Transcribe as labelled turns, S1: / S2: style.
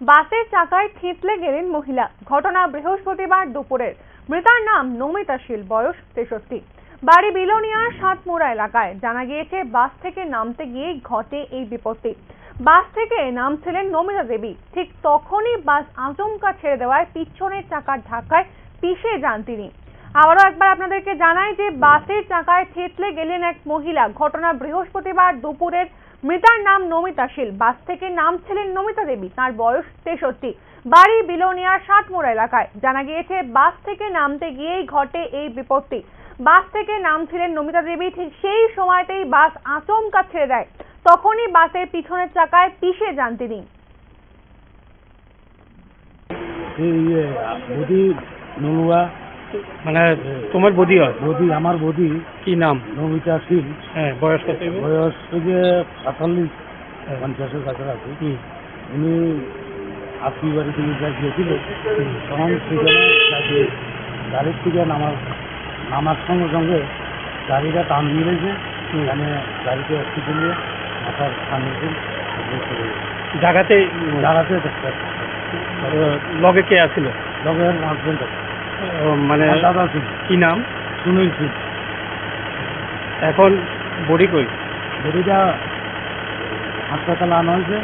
S1: বাসের চাকায় থেঁতলে গেলেন মহিলা। ঘটনা বৃহস্পতিবার দুপুরের। মৃতার নাম নমিতা শীল, বয়স 63। বাড়ি বিলোনিয়ার সাতমোড়া এলাকায়। জানা গিয়েছে বাস থেকে নামতে গিয়েই ঘটে এই বিপত্তি। বাস থেকে নামছিলেন নমিতা দেবী। ঠিক তখনই বাস আচমকা ছেড়ে দেওয়ায় পিছনের চাকার ধাক্কায় পিষে যান তিনি। আবারও একবার আপনাদেরকে জানাই যে বাসের চাকায় থেঁতলে গেলেন এক মহিলা। ঘটনা বৃহস্পতিবার দুপুরের। মৃতার নাম নমিতা শীল। বাস থেকে নামছিলেন নমিতা দেবী, তার বয়স 63। বাড়ি বিলোনিয়ার সাতমোড়া এলাকায়। জানা গিয়েছে বাস থেকে নামতে গিয়েই ঘটে এই বিপত্তি। বাস থেকে নামছিলেন নমিতা দেবী। ঠিক সেই সময়তেই বাস আচমকা ছেড়ে দেয়। তখনই বাসের পিছনের চাকায় পিষে যান তিনি।
S2: মানে তোমার বদি হয়?
S3: বদি, আমার বদি।
S2: কি নাম?
S3: নমিতা শীল।
S2: হ্যাঁ, বয়স কত?
S3: বয়স থেকে 48, 50-এর কাছাকাছি। উনি আত্মীয় বাড়ি থেকে গিয়েছিল, তখন সেখানে তাকে গাড়ির থেকে নামার সঙ্গে সঙ্গে গাড়িটা টান দিয়েছে। মানে গাড়িতে অ্যাক্সিডেন্ট নিয়ে মাথার সামনে
S2: জায়গাতে লগে কে আছিল?
S3: লগের হাজবেন্ড
S2: মানে
S3: দাদা ছিল।
S2: কি নাম?
S3: সুনীল শীল।
S2: এখন বডি কই?
S3: বডিটা হাসপাতালে আনা হয়েছে।